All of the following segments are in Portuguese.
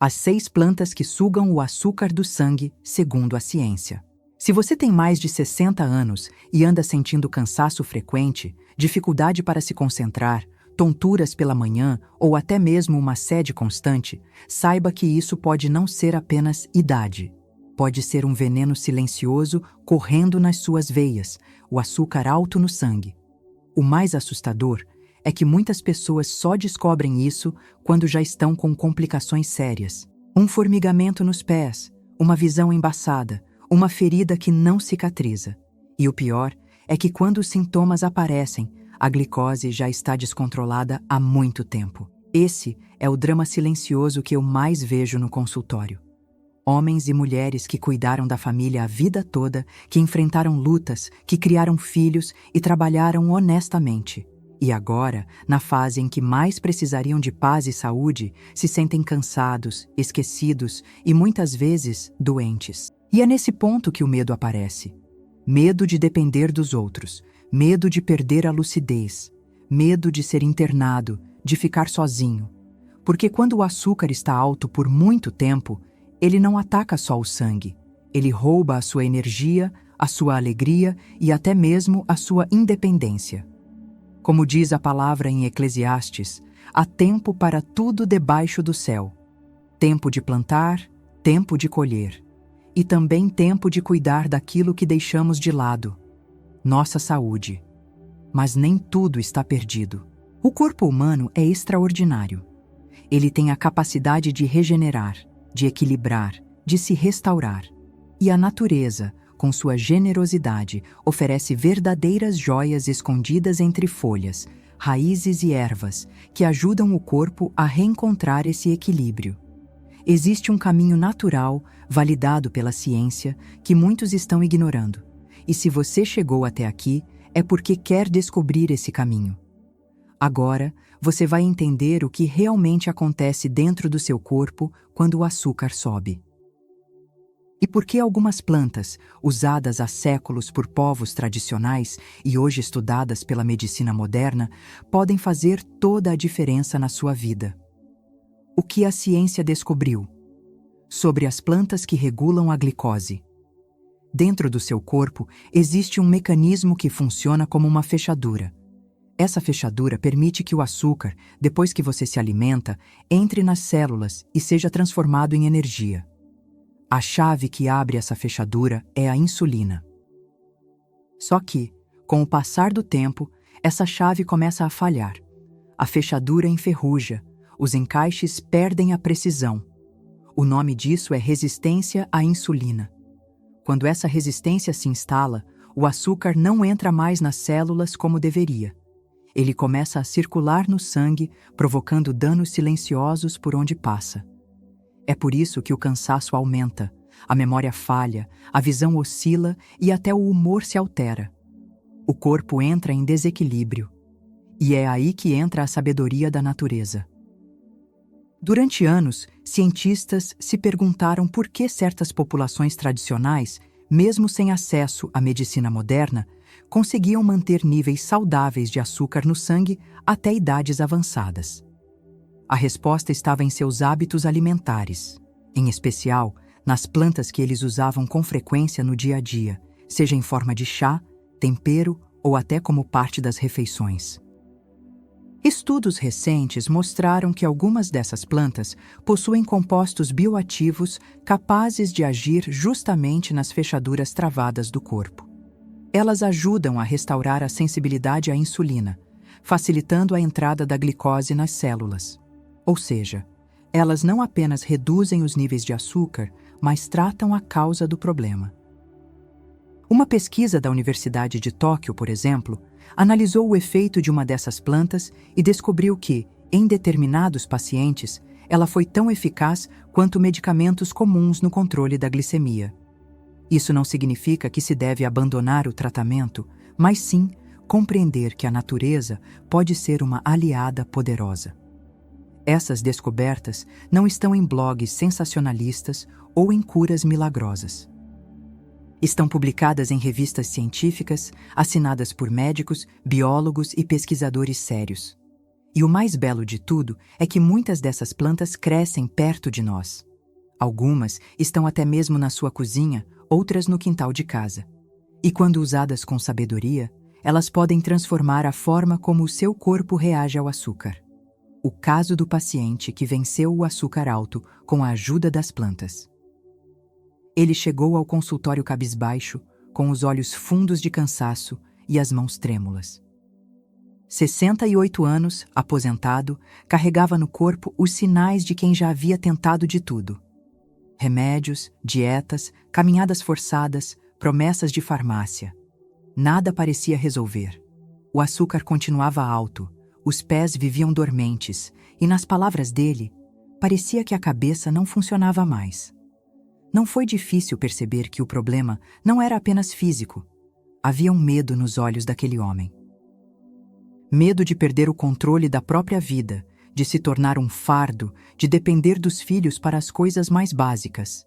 As 6 plantas que sugam o açúcar do sangue, segundo a ciência. Se você tem mais de 60 anos e anda sentindo cansaço frequente, dificuldade para se concentrar, tonturas pela manhã ou até mesmo uma sede constante, saiba que isso pode não ser apenas idade. Pode ser um veneno silencioso correndo nas suas veias, o açúcar alto no sangue. O mais assustador é que muitas pessoas só descobrem isso quando já estão com complicações sérias. Um formigamento nos pés, uma visão embaçada, uma ferida que não cicatriza. E o pior é que quando os sintomas aparecem, a glicose já está descontrolada há muito tempo. Esse é o drama silencioso que eu mais vejo no consultório. Homens e mulheres que cuidaram da família a vida toda, que enfrentaram lutas, que criaram filhos e trabalharam honestamente. E agora, na fase em que mais precisariam de paz e saúde, se sentem cansados, esquecidos e muitas vezes doentes. E é nesse ponto que o medo aparece. Medo de depender dos outros, medo de perder a lucidez, medo de ser internado, de ficar sozinho. Porque quando o açúcar está alto por muito tempo, ele não ataca só o sangue, ele rouba a sua energia, a sua alegria e até mesmo a sua independência. Como diz a palavra em Eclesiastes, há tempo para tudo debaixo do céu. Tempo de plantar, tempo de colher. E também tempo de cuidar daquilo que deixamos de lado. Nossa saúde. Mas nem tudo está perdido. O corpo humano é extraordinário. Ele tem a capacidade de regenerar, de equilibrar, de se restaurar. E a natureza, com sua generosidade, oferece verdadeiras joias escondidas entre folhas, raízes e ervas, que ajudam o corpo a reencontrar esse equilíbrio. Existe um caminho natural, validado pela ciência, que muitos estão ignorando. E se você chegou até aqui, é porque quer descobrir esse caminho. Agora, você vai entender o que realmente acontece dentro do seu corpo quando o açúcar sobe. E por que algumas plantas, usadas há séculos por povos tradicionais e hoje estudadas pela medicina moderna, podem fazer toda a diferença na sua vida? O que a ciência descobriu? Sobre as plantas que regulam a glicose. Dentro do seu corpo existe um mecanismo que funciona como uma fechadura. Essa fechadura permite que o açúcar, depois que você se alimenta, entre nas células e seja transformado em energia. A chave que abre essa fechadura é a insulina. Só que, com o passar do tempo, essa chave começa a falhar. A fechadura enferruja, os encaixes perdem a precisão. O nome disso é resistência à insulina. Quando essa resistência se instala, o açúcar não entra mais nas células como deveria. Ele começa a circular no sangue, provocando danos silenciosos por onde passa. É por isso que o cansaço aumenta, a memória falha, a visão oscila e até o humor se altera. O corpo entra em desequilíbrio. E é aí que entra a sabedoria da natureza. Durante anos, cientistas se perguntaram por que certas populações tradicionais, mesmo sem acesso à medicina moderna, conseguiam manter níveis saudáveis de açúcar no sangue até idades avançadas. A resposta estava em seus hábitos alimentares, em especial nas plantas que eles usavam com frequência no dia a dia, seja em forma de chá, tempero ou até como parte das refeições. Estudos recentes mostraram que algumas dessas plantas possuem compostos bioativos capazes de agir justamente nas fechaduras travadas do corpo. Elas ajudam a restaurar a sensibilidade à insulina, facilitando a entrada da glicose nas células. Ou seja, elas não apenas reduzem os níveis de açúcar, mas tratam a causa do problema. Uma pesquisa da Universidade de Tóquio, por exemplo, analisou o efeito de uma dessas plantas e descobriu que, em determinados pacientes, ela foi tão eficaz quanto medicamentos comuns no controle da glicemia. Isso não significa que se deve abandonar o tratamento, mas sim compreender que a natureza pode ser uma aliada poderosa. Essas descobertas não estão em blogs sensacionalistas ou em curas milagrosas. Estão publicadas em revistas científicas, assinadas por médicos, biólogos e pesquisadores sérios. E o mais belo de tudo é que muitas dessas plantas crescem perto de nós. Algumas estão até mesmo na sua cozinha, outras no quintal de casa. E quando usadas com sabedoria, elas podem transformar a forma como o seu corpo reage ao açúcar. O caso do paciente que venceu o açúcar alto com a ajuda das plantas. Ele chegou ao consultório cabisbaixo, com os olhos fundos de cansaço e as mãos trêmulas. 68 anos, aposentado, carregava no corpo os sinais de quem já havia tentado de tudo. Remédios, dietas, caminhadas forçadas, promessas de farmácia. Nada parecia resolver. O açúcar continuava alto, os pés viviam dormentes, e nas palavras dele, parecia que a cabeça não funcionava mais. Não foi difícil perceber que o problema não era apenas físico. Havia um medo nos olhos daquele homem. Medo de perder o controle da própria vida, de se tornar um fardo, de depender dos filhos para as coisas mais básicas.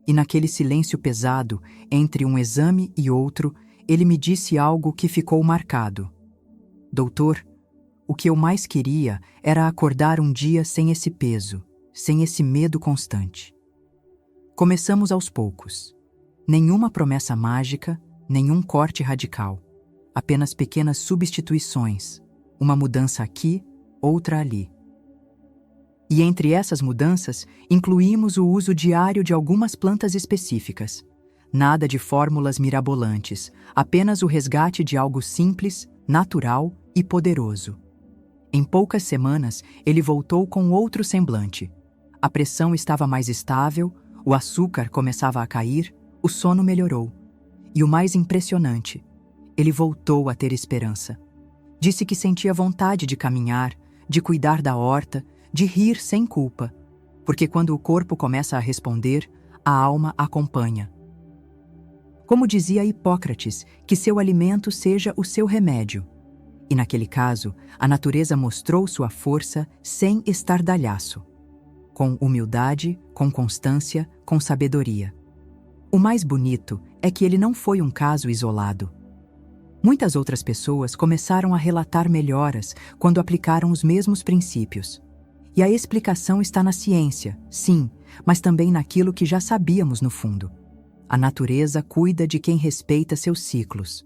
E naquele silêncio pesado, entre um exame e outro, ele me disse algo que ficou marcado. Doutor, o que eu mais queria era acordar um dia sem esse peso, sem esse medo constante. Começamos aos poucos. Nenhuma promessa mágica, nenhum corte radical. Apenas pequenas substituições, uma mudança aqui, outra ali. E entre essas mudanças, incluímos o uso diário de algumas plantas específicas. Nada de fórmulas mirabolantes, apenas o resgate de algo simples, natural e poderoso. Em poucas semanas, ele voltou com outro semblante. A pressão estava mais estável, o açúcar começava a cair, o sono melhorou. E o mais impressionante, ele voltou a ter esperança. Disse que sentia vontade de caminhar, de cuidar da horta, de rir sem culpa, porque quando o corpo começa a responder, a alma acompanha. Como dizia Hipócrates, que seu alimento seja o seu remédio. E naquele caso, a natureza mostrou sua força sem estardalhaço. Com humildade, com constância, com sabedoria. O mais bonito é que ele não foi um caso isolado. Muitas outras pessoas começaram a relatar melhoras quando aplicaram os mesmos princípios. E a explicação está na ciência, sim, mas também naquilo que já sabíamos no fundo. A natureza cuida de quem respeita seus ciclos.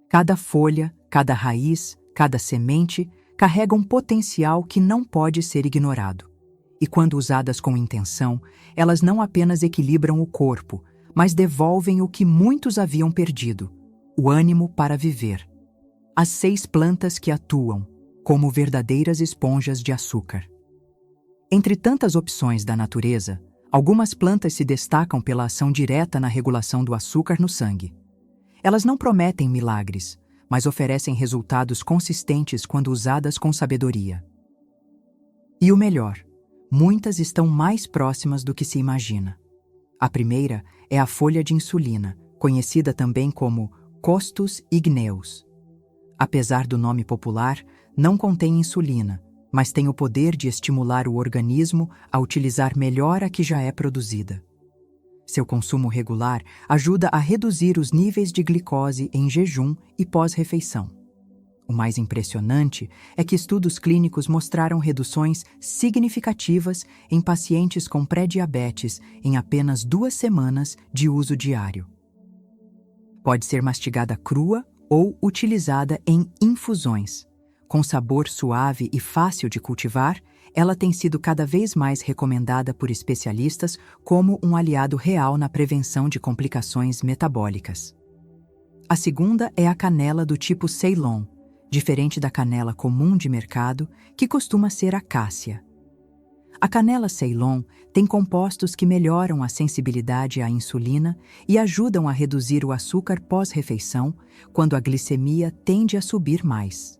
Cada folha, cada raiz, cada semente carrega um potencial que não pode ser ignorado. E quando usadas com intenção, elas não apenas equilibram o corpo, mas devolvem o que muitos haviam perdido: o ânimo para viver. As 6 plantas que atuam como verdadeiras esponjas de açúcar. Entre tantas opções da natureza, algumas plantas se destacam pela ação direta na regulação do açúcar no sangue. Elas não prometem milagres, mas oferecem resultados consistentes quando usadas com sabedoria. E o melhor, muitas estão mais próximas do que se imagina. A primeira é a folha de insulina, conhecida também como Costus igneus. Apesar do nome popular, não contém insulina, mas tem o poder de estimular o organismo a utilizar melhor a que já é produzida. Seu consumo regular ajuda a reduzir os níveis de glicose em jejum e pós-refeição. O mais impressionante é que estudos clínicos mostraram reduções significativas em pacientes com pré-diabetes em apenas 2 semanas de uso diário. Pode ser mastigada crua ou utilizada em infusões. Com sabor suave e fácil de cultivar, ela tem sido cada vez mais recomendada por especialistas como um aliado real na prevenção de complicações metabólicas. A segunda é a canela do tipo Ceylon, diferente da canela comum de mercado, que costuma ser a cássia. A canela Ceylon tem compostos que melhoram a sensibilidade à insulina e ajudam a reduzir o açúcar pós-refeição, quando a glicemia tende a subir mais.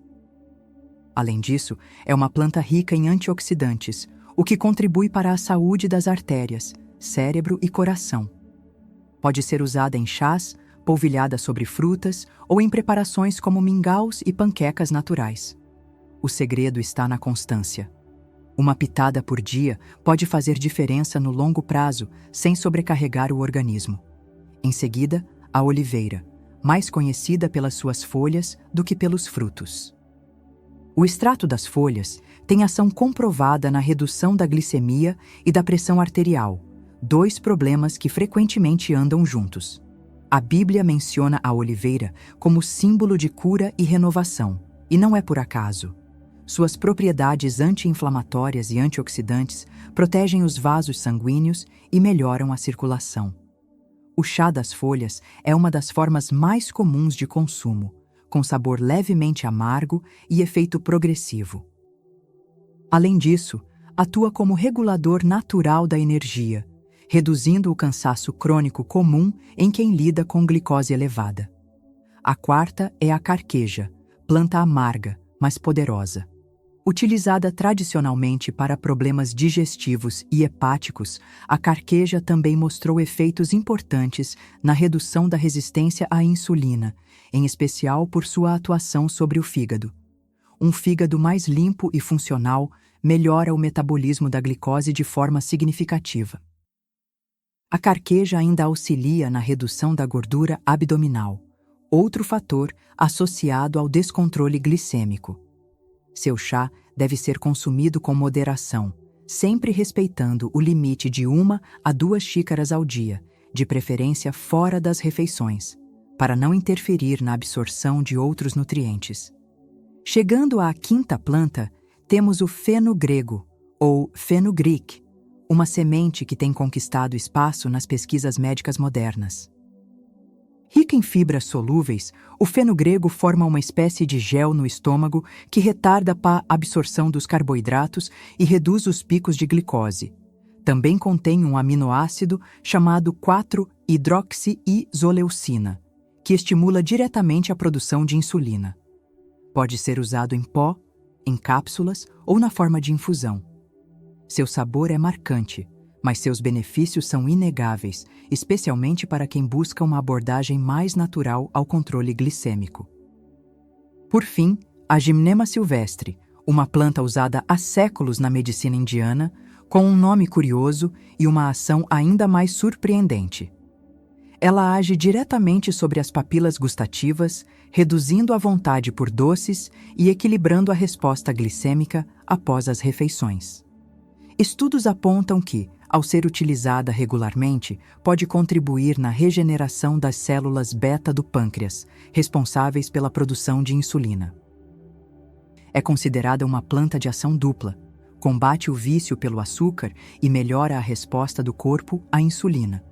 Além disso, é uma planta rica em antioxidantes, o que contribui para a saúde das artérias, cérebro e coração. Pode ser usada em chás, polvilhada sobre frutas ou em preparações como mingaus e panquecas naturais. O segredo está na constância. Uma pitada por dia pode fazer diferença no longo prazo, sem sobrecarregar o organismo. Em seguida, a oliveira, mais conhecida pelas suas folhas do que pelos frutos. O extrato das folhas tem ação comprovada na redução da glicemia e da pressão arterial, dois problemas que frequentemente andam juntos. A Bíblia menciona a oliveira como símbolo de cura e renovação, e não é por acaso. Suas propriedades anti-inflamatórias e antioxidantes protegem os vasos sanguíneos e melhoram a circulação. O chá das folhas é uma das formas mais comuns de consumo, com sabor levemente amargo e efeito progressivo. Além disso, atua como regulador natural da energia, reduzindo o cansaço crônico comum em quem lida com glicose elevada. A quarta é a carqueja, planta amarga, mas poderosa. Utilizada tradicionalmente para problemas digestivos e hepáticos, a carqueja também mostrou efeitos importantes na redução da resistência à insulina, em especial por sua atuação sobre o fígado. Um fígado mais limpo e funcional melhora o metabolismo da glicose de forma significativa. A carqueja ainda auxilia na redução da gordura abdominal, outro fator associado ao descontrole glicêmico. Seu chá deve ser consumido com moderação, sempre respeitando o limite de 1 a 2 xícaras ao dia, de preferência fora das refeições, para não interferir na absorção de outros nutrientes. Chegando à quinta planta, temos o fenogrego, ou fenugreek, uma semente que tem conquistado espaço nas pesquisas médicas modernas. Rica em fibras solúveis, o fenogrego forma uma espécie de gel no estômago que retarda a absorção dos carboidratos e reduz os picos de glicose. Também contém um aminoácido chamado 4-hidroxiizoleucina, que estimula diretamente a produção de insulina. Pode ser usado em pó, em cápsulas ou na forma de infusão. Seu sabor é marcante, mas seus benefícios são inegáveis, especialmente para quem busca uma abordagem mais natural ao controle glicêmico. Por fim, a Gymnema silvestre, uma planta usada há séculos na medicina indiana, com um nome curioso e uma ação ainda mais surpreendente. Ela age diretamente sobre as papilas gustativas, reduzindo a vontade por doces e equilibrando a resposta glicêmica após as refeições. Estudos apontam que, ao ser utilizada regularmente, pode contribuir na regeneração das células beta do pâncreas, responsáveis pela produção de insulina. É considerada uma planta de ação dupla, combate o vício pelo açúcar e melhora a resposta do corpo à insulina.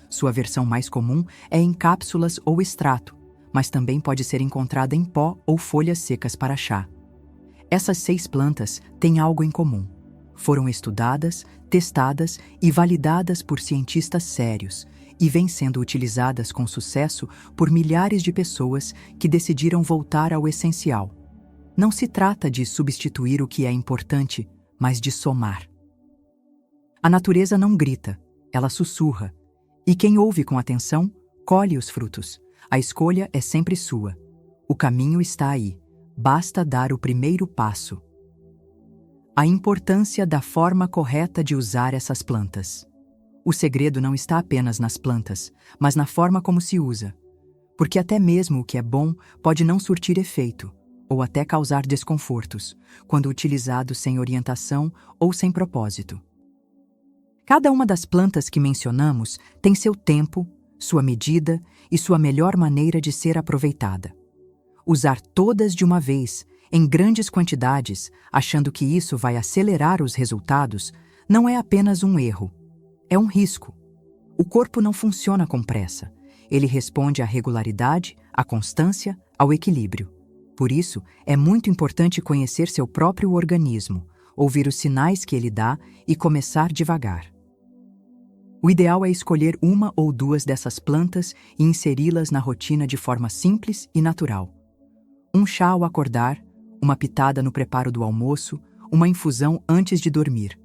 Sua versão mais comum é em cápsulas ou extrato, mas também pode ser encontrada em pó ou folhas secas para chá. Essas 6 plantas têm algo em comum. Foram estudadas, testadas e validadas por cientistas sérios e vêm sendo utilizadas com sucesso por milhares de pessoas que decidiram voltar ao essencial. Não se trata de substituir o que é importante, mas de somar. A natureza não grita, ela sussurra. E quem ouve com atenção, colhe os frutos. A escolha é sempre sua. O caminho está aí. Basta dar o primeiro passo. A importância da forma correta de usar essas plantas. O segredo não está apenas nas plantas, mas na forma como se usa. Porque até mesmo o que é bom pode não surtir efeito, ou até causar desconfortos, quando utilizado sem orientação ou sem propósito. Cada uma das plantas que mencionamos tem seu tempo, sua medida e sua melhor maneira de ser aproveitada. Usar todas de uma vez, em grandes quantidades, achando que isso vai acelerar os resultados, não é apenas um erro, é um risco. O corpo não funciona com pressa. Ele responde à regularidade, à constância, ao equilíbrio. Por isso, é muito importante conhecer seu próprio organismo, ouvir os sinais que ele dá e começar devagar. O ideal é escolher 1 ou 2 dessas plantas e inseri-las na rotina de forma simples e natural. Um chá ao acordar, uma pitada no preparo do almoço, uma infusão antes de dormir.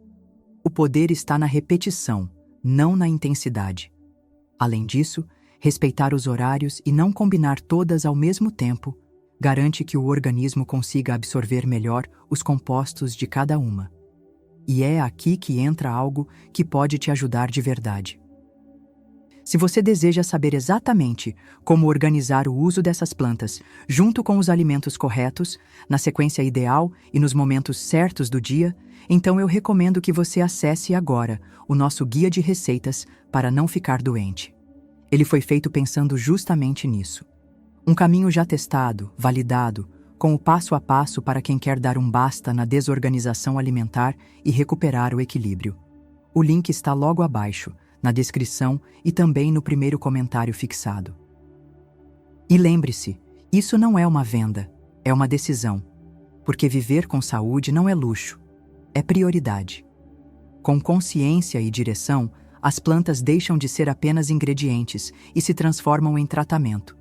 O poder está na repetição, não na intensidade. Além disso, respeitar os horários e não combinar todas ao mesmo tempo garante que o organismo consiga absorver melhor os compostos de cada uma. E é aqui que entra algo que pode te ajudar de verdade. Se você deseja saber exatamente como organizar o uso dessas plantas junto com os alimentos corretos, na sequência ideal e nos momentos certos do dia, então eu recomendo que você acesse agora o nosso guia de receitas para não ficar doente. Ele foi feito pensando justamente nisso. Um caminho já testado, validado, com o passo a passo para quem quer dar um basta na desorganização alimentar e recuperar o equilíbrio. O link está logo abaixo, na descrição e também no primeiro comentário fixado. E lembre-se, isso não é uma venda, é uma decisão, porque viver com saúde não é luxo, é prioridade. Com consciência e direção, as plantas deixam de ser apenas ingredientes e se transformam em tratamento.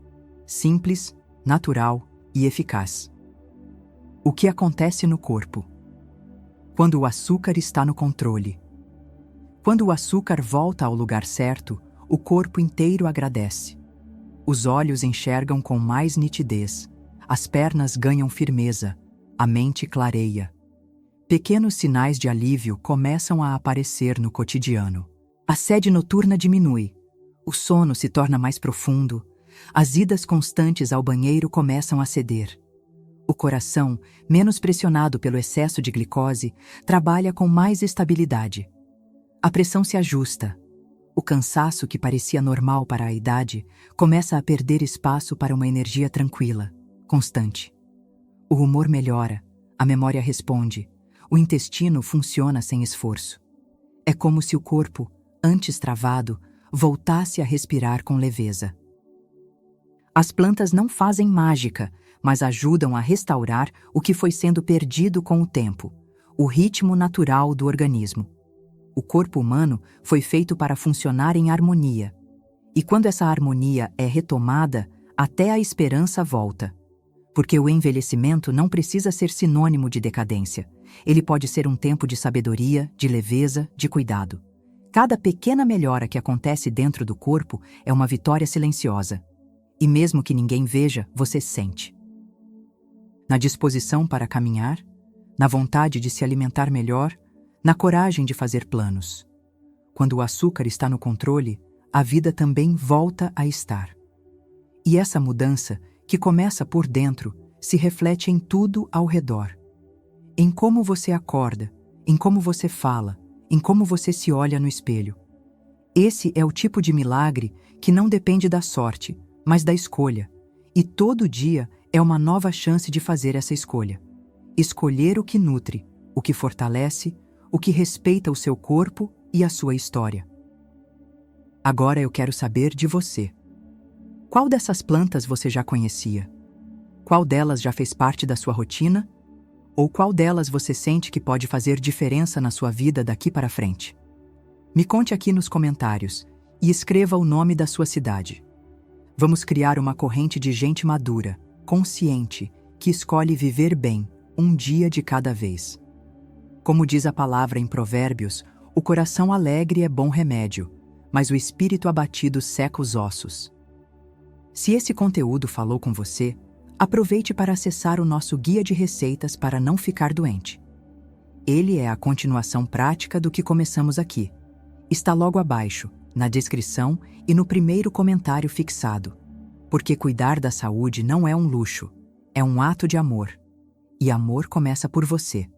Simples, natural e eficaz. O que acontece no corpo? Quando o açúcar está no controle. Quando o açúcar volta ao lugar certo, o corpo inteiro agradece. Os olhos enxergam com mais nitidez, as pernas ganham firmeza, a mente clareia. Pequenos sinais de alívio começam a aparecer no cotidiano. A sede noturna diminui, o sono se torna mais profundo, as idas constantes ao banheiro começam a ceder. O coração, menos pressionado pelo excesso de glicose, trabalha com mais estabilidade. A pressão se ajusta. O cansaço que parecia normal para a idade começa a perder espaço para uma energia tranquila, constante. O humor melhora, a memória responde, o intestino funciona sem esforço. É como se o corpo, antes travado, voltasse a respirar com leveza. As plantas não fazem mágica, mas ajudam a restaurar o que foi sendo perdido com o tempo, o ritmo natural do organismo. O corpo humano foi feito para funcionar em harmonia. E quando essa harmonia é retomada, até a esperança volta. Porque o envelhecimento não precisa ser sinônimo de decadência. Ele pode ser um tempo de sabedoria, de leveza, de cuidado. Cada pequena melhora que acontece dentro do corpo é uma vitória silenciosa. E mesmo que ninguém veja, você sente. Na disposição para caminhar, na vontade de se alimentar melhor, na coragem de fazer planos. Quando o açúcar está no controle, a vida também volta a estar. E essa mudança, que começa por dentro, se reflete em tudo ao redor. Em como você acorda, em como você fala, em como você se olha no espelho. Esse é o tipo de milagre que não depende da sorte, mas da escolha. E todo dia é uma nova chance de fazer essa escolha. Escolher o que nutre, o que fortalece, o que respeita o seu corpo e a sua história. Agora eu quero saber de você. Qual dessas plantas você já conhecia? Qual delas já fez parte da sua rotina? Ou qual delas você sente que pode fazer diferença na sua vida daqui para frente? Me conte aqui nos comentários e escreva o nome da sua cidade. Vamos criar uma corrente de gente madura, consciente, que escolhe viver bem, um dia de cada vez. Como diz a palavra em Provérbios, o coração alegre é bom remédio, mas o espírito abatido seca os ossos. Se esse conteúdo falou com você, aproveite para acessar o nosso guia de receitas para não ficar doente. Ele é a continuação prática do que começamos aqui. Está logo abaixo, na descrição e no primeiro comentário fixado. Porque cuidar da saúde não é um luxo, é um ato de amor. E amor começa por você.